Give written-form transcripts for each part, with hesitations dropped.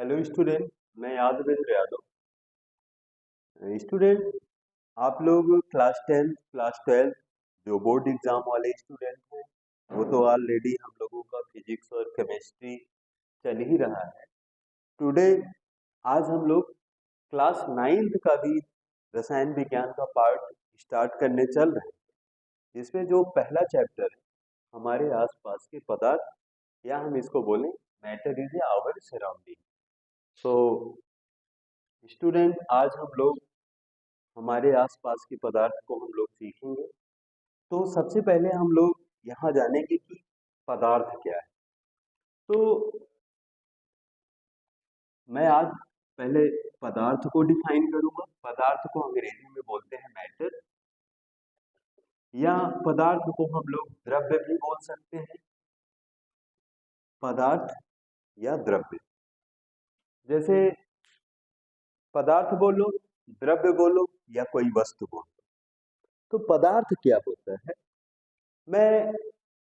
Hello student. मैं Yadavindra Yadav. Student, आप लोग क्लास 10 क्लास 12 जो बोर्ड एग्जाम वाले स्टूडेंट हैं, वो तो ऑलरेडी हम लोगों का फिजिक्स और केमिस्ट्री चल ही रहा है। टुडे आज हम लोग क्लास 9th का भी रसायन विज्ञान का पार्ट स्टार्ट करने चल रहे हैं। इसमें जो पहला चैप्टर है हमारे आसपास के पदार्थ, या हम इसको बोलें मैटर इज आवर सराउंडिंग। तो स्टूडेंट, आज हम लोग हमारे आसपास के पदार्थ को हम लोग सीखेंगे। तो सबसे पहले हम लोग यहाँ जानेंगे कि पदार्थ क्या है। तो मैं आज पहले पदार्थ को डिफाइन करूंगा। पदार्थ को अंग्रेजी में बोलते हैं मैटर, या पदार्थ को हम लोग द्रव्य भी बोल सकते हैं। पदार्थ या द्रव्य, जैसे पदार्थ बोलो, द्रव्य बोलो, या कोई वस्तु बोलो। तो पदार्थ क्या होता है, मैं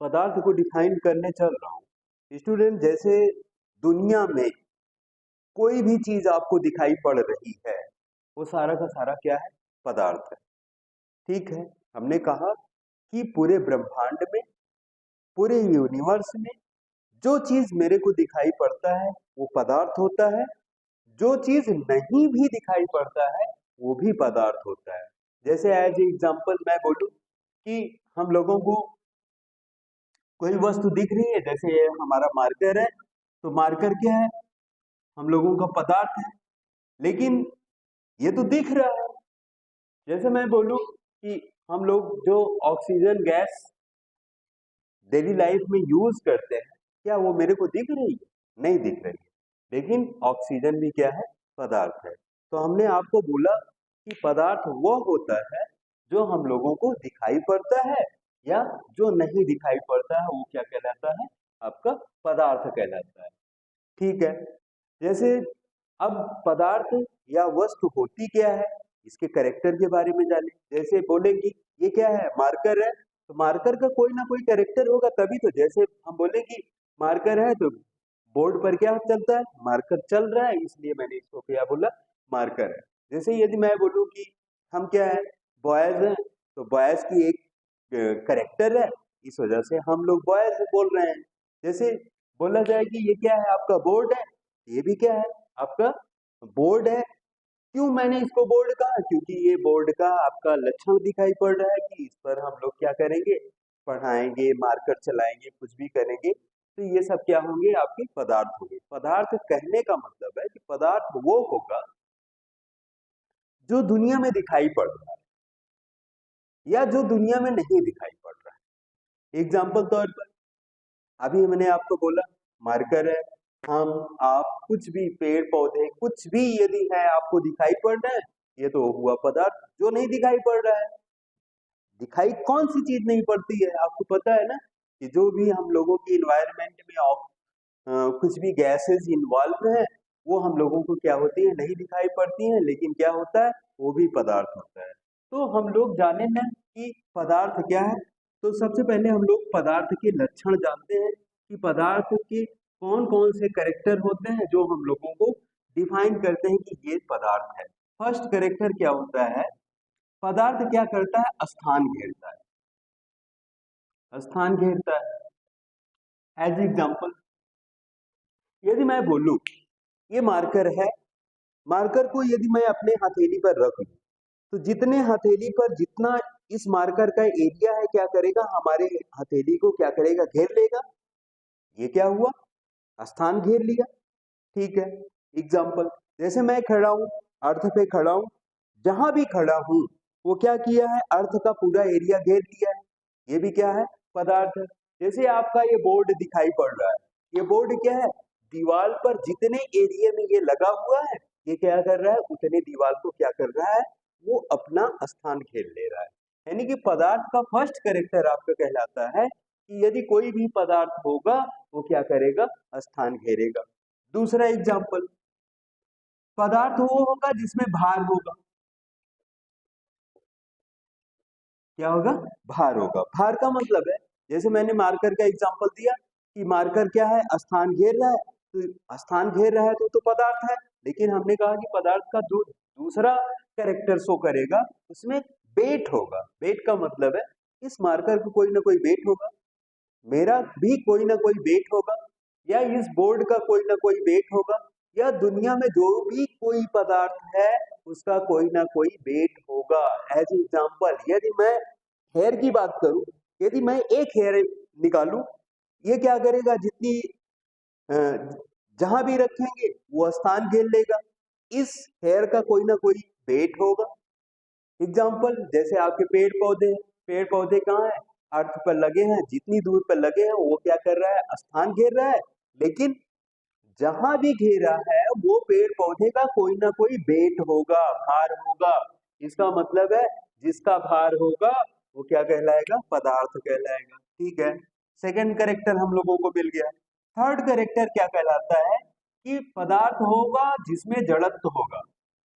पदार्थ को डिफाइन करने चल रहा हूँ। स्टूडेंट, जैसे दुनिया में कोई भी चीज आपको दिखाई पड़ रही है, वो सारा का सारा क्या है, पदार्थ है। ठीक है, हमने कहा कि पूरे ब्रह्मांड में, पूरे यूनिवर्स में जो चीज मेरे को दिखाई पड़ता है वो पदार्थ होता है। जो चीज नहीं भी दिखाई पड़ता है वो भी पदार्थ होता है। जैसे एज एग्जाम्पल मैं बोलूं कि हम लोगों को कोई वस्तु दिख रही है, जैसे ये हमारा मार्कर है, तो मार्कर क्या है, हम लोगों का पदार्थ है। लेकिन ये तो दिख रहा है। जैसे मैं बोलूं कि हम लोग जो ऑक्सीजन गैस डेली लाइफ में यूज करते हैं, क्या वो मेरे को दिख रही है? नहीं दिख रही है। लेकिन ऑक्सीजन भी क्या है, पदार्थ है। तो हमने आपको बोला कि पदार्थ वो होता है जो हम लोगों को दिखाई पड़ता है, या जो नहीं दिखाई पड़ता है वो क्या कहलाता है, आपका पदार्थ कहलाता है। ठीक है, जैसे अब पदार्थ या वस्तु होती क्या है, इसके कैरेक्टर के बारे में जाने। जैसे बोलेंगे ये क्या है, मार्कर है, तो मार्कर का कोई ना कोई कैरेक्टर होगा तभी तो। जैसे हम बोले कि मार्कर है तो बोर्ड पर क्या चलता है, मार्कर चल रहा है, इसलिए मैंने इसको क्या बोला, मार्कर है। जैसे यदि मैं बोलूं कि हम क्या है, बॉयज हैं, तो बॉयज की एक कैरेक्टर है, इस वजह से हम लोग बॉयज बोल रहे हैं। जैसे बोला जाए कि ये क्या है, आपका बोर्ड है, ये भी क्या है, आपका बोर्ड है। क्यों मैंने इसको बोर्ड कहा, क्योंकि ये बोर्ड का आपका लक्षण दिखाई पड़ रहा है कि इस पर हम लोग क्या करेंगे, पढ़ाएंगे, मार्कर चलाएंगे, कुछ भी करेंगे। तो ये सब क्या होंगे, आपके पदार्थ होंगे। पदार्थ कहने का मतलब है कि पदार्थ वो होगा जो दुनिया में दिखाई पड़ रहा है, या जो दुनिया में नहीं दिखाई पड़ रहा है। एग्जाम्पल तौर पर अभी मैंने आपको बोला मार्कर है, हम आप कुछ भी पेड़ पौधे कुछ भी यदि है आपको दिखाई पड़ रहा है, ये तो हुआ पदार्थ। जो नहीं दिखाई पड़ रहा है, दिखाई कौन सी चीज नहीं पड़ती है, आपको पता है ना कि जो भी हम लोगों की इन्वायरमेंट में कुछ भी गैसेस इन्वॉल्व है, वो हम लोगों को क्या होती है, नहीं दिखाई पड़ती है, लेकिन क्या होता है, वो भी पदार्थ होता है। तो हम लोग जाने ना कि पदार्थ क्या है। तो सबसे पहले हम लोग पदार्थ के लक्षण जानते हैं कि पदार्थ के कौन कौन से कैरेक्टर होते हैं जो हम लोगों को डिफाइन करते हैं कि ये पदार्थ है। फर्स्ट कैरेक्टर क्या होता है, पदार्थ क्या करता है, स्थान घेरता है। स्थान घेरता है। एज एग्जाम्पल यदि मैं बोलूं ये मार्कर है, मार्कर को यदि मैं अपने हथेली पर रख लूं, तो जितने हथेली पर जितना इस मार्कर का एरिया है, क्या करेगा, हमारे हथेली को क्या करेगा, घेर लेगा। ये क्या हुआ, स्थान घेर लिया। ठीक है, एग्जाम्पल जैसे मैं खड़ा हूं, अर्थ पे खड़ा हूं, जहां भी खड़ा हूं वो क्या किया है, अर्थ का पूरा एरिया घेर लिया है। ये भी क्या है, पदार्थ है। जैसे आपका ये बोर्ड दिखाई पड़ रहा है, ये बोर्ड क्या है, दीवार पर जितने एरिया में ये लगा हुआ है, ये क्या कर रहा है, उतने दीवार को क्या कर रहा है, वो अपना स्थान घेर ले रहा है। यानी कि पदार्थ का फर्स्ट कैरेक्टर आपका कहलाता है कि यदि कोई भी पदार्थ होगा वो क्या करेगा, स्थान घेरेगा। दूसरा एग्जाम्पल, पदार्थ वो होगा जिसमें भार होगा। क्या होगा, भार होगा। भार का मतलब है, जैसे मैंने मार्कर का एग्जांपल दिया कि मार्कर क्या है, स्थान घेर रहा है, तो स्थान घेर रहा है तो पदार्थ है। लेकिन हमने कहा कि पदार्थ का दूसरा कैरेक्टर शो करेगा, उसमें वेट होगा। वेट का मतलब है इस मार्कर को कोई ना कोई वेट होगा, मेरा भी कोई ना कोई वेट होगा, या इस बोर्ड का कोई ना कोई वेट होगा, या दुनिया में जो भी कोई पदार्थ है उसका कोई ना कोई वेट होगा। एज एग्जाम्पल, यदि मैं हेयर की बात करूं, यदि मैं एक हेयर निकालूं, ये क्या करेगा, जितनी जहां भी रखेंगे वो स्थान घेर लेगा। इस हेयर का कोई ना कोई वेट होगा। एग्जाम्पल, जैसे आपके पेड़ पौधे हैं, पेड़ पौधे कहाँ है, अर्थ पर लगे हैं, जितनी दूर पर लगे हैं वो क्या कर रहा है, स्थान घेर रहा है। लेकिन जहां भी घेरा है वो पेड़ पौधे का कोई ना कोई वेट होगा, भार होगा। इसका मतलब है जिसका भार होगा वो क्या कहलाएगा, पदार्थ कहलाएगा। ठीक है, सेकंड कैरेक्टर हम लोगों को मिल गया। थर्ड कैरेक्टर क्या कहलाता है कि पदार्थ होगा जिसमें जड़त्व होगा।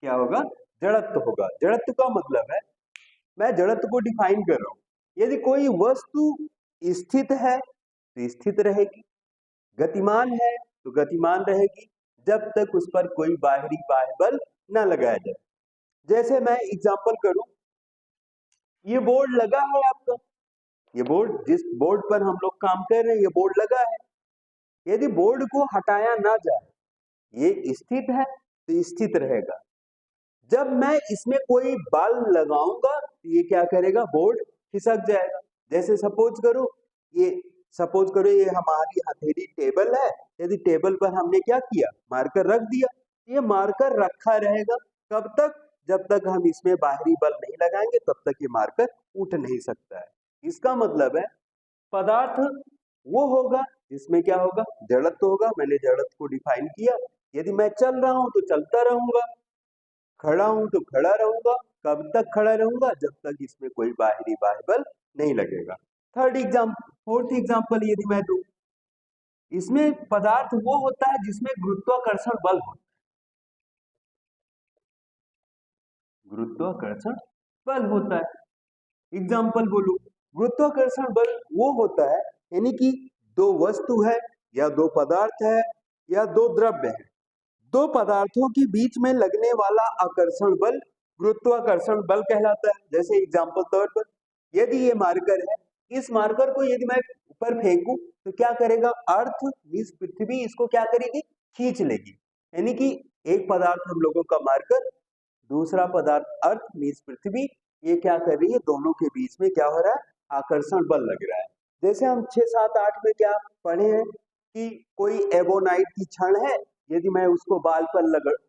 क्या होगा, जड़त्व होगा। जड़त्व का मतलब है, मैं जड़त्व को डिफाइन कर रहा हूं, यदि कोई वस्तु स्थित है तो स्थित रहेगी, गतिमान है तो गतिमान रहेगी, जब तक उस पर कोई बाहरी बाह्य बल न लगाया जाए। जैसे मैं एग्जांपल करूं, ये बोर्ड लगा है आपका, ये बोर्ड, जिस बोर्ड पर हम लोग काम कर रहे हैं, ये बोर्ड लगा है। यदि बोर्ड को हटाया ना जाए, ये स्थित है तो स्थित रहेगा। जब मैं इसमें कोई बल लगाऊंगा तो ये क्या करेगा, बोर्ड खिसक जाएगा। जैसे सपोज करो ये हमारी हथेली टेबल है, यदि टेबल पर हमने क्या किया, मार्कर रख दिया, ये मार्कर रखा रहेगा। कब तक, जब तक हम इसमें बाहरी बल नहीं लगाएंगे तब तक ये मार्कर उठ नहीं सकता है। इसका मतलब है पदार्थ वो होगा जिसमें क्या होगा, जड़त्व होगा। मैंने जड़त्व को डिफाइन किया, यदि मैं चल रहा हूं तो चलता रहूंगा, खड़ा हूं तो खड़ा रहूंगा। कब तक खड़ा रहूंगा, जब तक इसमें कोई बाहरी बाह्य बल नहीं लगेगा। फोर्थ एग्जांपल यदि मैं दूं, इसमें पदार्थ वो होता है जिसमें गुरुत्वाकर्षण बल होता है। गुरुत्वाकर्षण बल होता है। एग्जाम्पल बोलूं, गुरुत्वाकर्षण बल वो होता है, यानी कि दो वस्तु है या दो पदार्थ है या दो द्रव्य है, दो पदार्थों के बीच में लगने वाला आकर्षण बल गुरुत्वाकर्षण बल कहलाता है। जैसे एग्जाम्पल तौर पर, यदि ये मार्कर है, इस मार्कर को यदि मैं ऊपर फेंकूं तो क्या करेगा, अर्थ मींस पृथ्वी इसको क्या करेगी, खींच लेगी। यानी कि एक पदार्थ हम लोगों का मार्कर, दूसरा पदार्थ अर्थ मींस पृथ्वी, ये क्या कर रही है, दोनों के बीच में क्या हो रहा है, आकर्षण बल लग रहा है। जैसे हम 6, 7, 8 में क्या पढ़े हैं कि कोई एबोनाइट की छड़ है, यदि मैं उसको बाल पर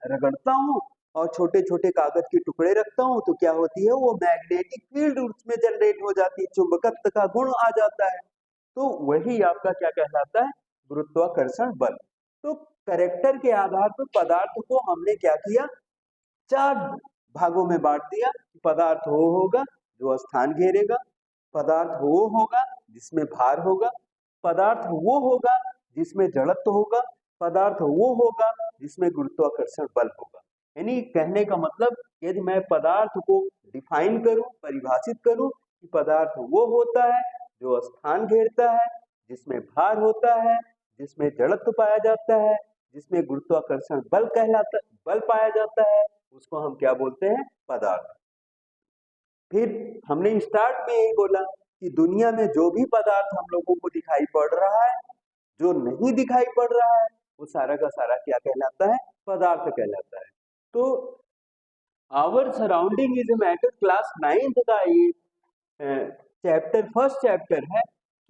रगड़ता हूँ और छोटे छोटे कागज के टुकड़े रखता हूँ तो क्या होती है, वो मैग्नेटिक फील्ड उसमें जनरेट हो जाती है, चुंबकत्व का गुण आ जाता है। तो वही आपका क्या कहलाता है, गुरुत्वाकर्षण बल। तो कैरेक्टर के आधार पर पदार्थ को हमने क्या किया, 4 भागों में बांट दिया। पदार्थ वो होगा जो स्थान घेरेगा, पदार्थ वो होगा जिसमें भार होगा, पदार्थ वो होगा जिसमें जड़त्व होगा, पदार्थ वो होगा जिसमें गुरुत्वाकर्षण बल होगा। यानी कहने का मतलब, यदि मैं पदार्थ को डिफाइन करूं, परिभाषित करूं, कि पदार्थ वो होता है जो स्थान घेरता है, जिसमें भार होता है, जिसमें जड़त्व पाया जाता है, जिसमें गुरुत्वाकर्षण बल पाया जाता है, उसको हम क्या बोलते हैं, पदार्थ। फिर हमने स्टार्ट में यही बोला कि दुनिया में जो भी पदार्थ हम लोगों को दिखाई पड़ रहा है, जो नहीं दिखाई पड़ रहा है, वो सारा का सारा क्या कहलाता है, पदार्थ कहलाता है। तो our surrounding is a matter class 9th का ये फर्स्ट चैप्टर है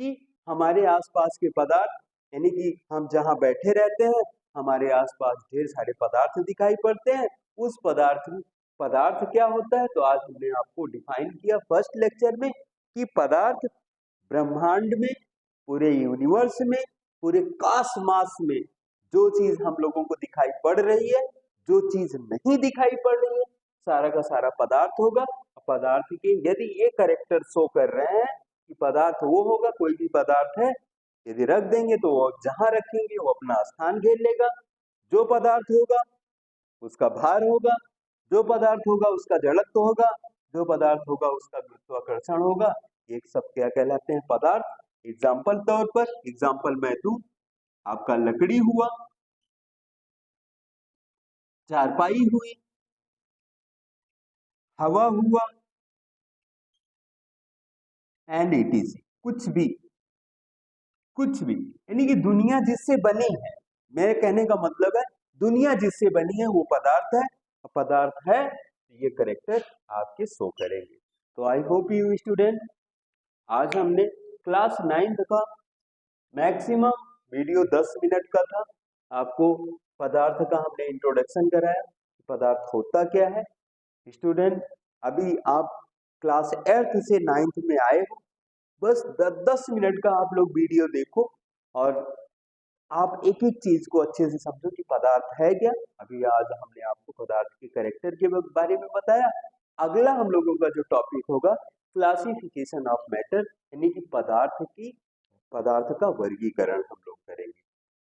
कि हमारे आसपास के पदार्थ, यानी कि हम जहाँ बैठे रहते हैं हमारे आसपास ढेर सारे पदार्थ दिखाई पड़ते हैं। उस पदार्थ क्या होता है, तो आज हमने आपको डिफाइन किया फर्स्ट लेक्चर में कि पदार्थ ब्रह्मांड में, पूरे यूनिवर्स में, पूरे कॉस्मॉस में जो चीज हम लोगों को दिखाई पड़ रही है, जो चीज नहीं दिखाई पड़ रही है, सारा का सारा पदार्थ होगा। पदार्थ के यदि ये कैरेक्टर शो कर रहे हैं कि पदार्थ वो होगा, कोई भी पदार्थ है यदि रख देंगे तो वो जहां रखेंगे वो अपना स्थान घेर लेगा। जो पदार्थ होगा उसका भार होगा, जो पदार्थ होगा उसका जड़त्व होगा, जो पदार्थ होगा उसका गुरुत्वाकर्षण होगा। ये सब क्या कहलाते हैं, पदार्थ। एग्जाम्पल तौर पर एग्जाम्पल मैं दूं, आपका लकड़ी हुआ, चारपाई हुई, हवा हुआ, एंड इटीसी। कुछ भी यानी कि दुनिया जिससे बनी है, मेरे कहने का मतलब है दुनिया जिससे बनी है वो पदार्थ है, पदार्थ है, ये करेक्टर आपके शो करेंगे। तो आई होप यू स्टूडेंट, आज हमने क्लास 9th का मैक्सिमम वीडियो 10 मिनट का था। आपको पदार्थ का हमने इंट्रोडक्शन कराया, पदार्थ होता क्या है। स्टूडेंट अभी आप क्लास 8th से 9th में आए हो, बस 10 मिनट का आप लोग वीडियो देखो और आप एक एक चीज को अच्छे से समझो कि पदार्थ है क्या। अभी आज हमने आपको पदार्थ के कैरेक्टर के बारे में बताया। अगला हम लोगों का जो टॉपिक होगा क्लासिफिकेशन ऑफ मैटर, यानी कि पदार्थ का वर्गीकरण हम लोग करेंगे।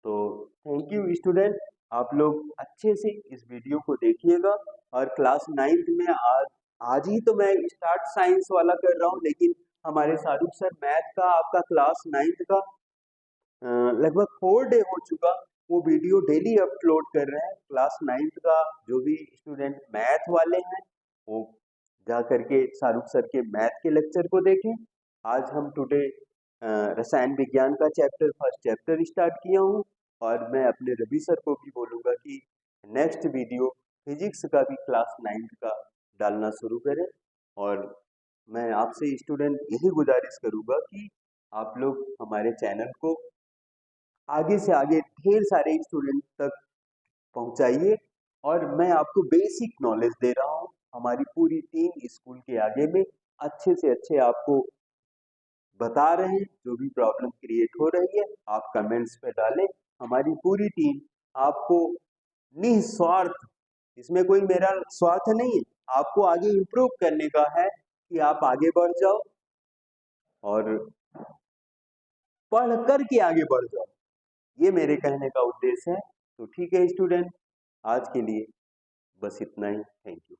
तो थैंक यू स्टूडेंट, आप लोग अच्छे से इस वीडियो को देखिएगा। और क्लास 9th में आज ही तो मैं स्टार्ट साइंस वाला कर रहा हूँ, लेकिन हमारे शाहरुख सर मैथ का आपका क्लास 9th का लगभग 4 डे हो चुका, वो वीडियो डेली अपलोड कर रहे हैं। क्लास 9th का जो भी स्टूडेंट मैथ वाले हैं वो जा करके शाहरुख सर के मैथ के लेक्चर को देखें। आज हम टुडे रसायन विज्ञान का फर्स्ट चैप्टर स्टार्ट किया हूँ, और मैं अपने रवि सर को भी बोलूँगा कि नेक्स्ट वीडियो फिजिक्स का भी क्लास 9th का डालना शुरू करें। और मैं आपसे स्टूडेंट यही गुजारिश करूँगा कि आप लोग हमारे चैनल को आगे से आगे ढेर सारे स्टूडेंट तक पहुंचाइए। और मैं आपको बेसिक नॉलेज दे रहा हूं, हमारी पूरी टीम स्कूल के आगे में अच्छे से अच्छे आपको बता रहे हैं। जो भी प्रॉब्लम क्रिएट हो रही है आप कमेंट्स पे डालें, हमारी पूरी टीम आपको निस्वार्थ, इसमें कोई मेरा स्वार्थ नहीं है, आपको आगे इम्प्रूव करने का है कि आप आगे बढ़ जाओ और पढ़ कर के आगे बढ़ जाओ, ये मेरे कहने का उद्देश्य है। तो ठीक है स्टूडेंट, आज के लिए बस इतना ही। Thank you.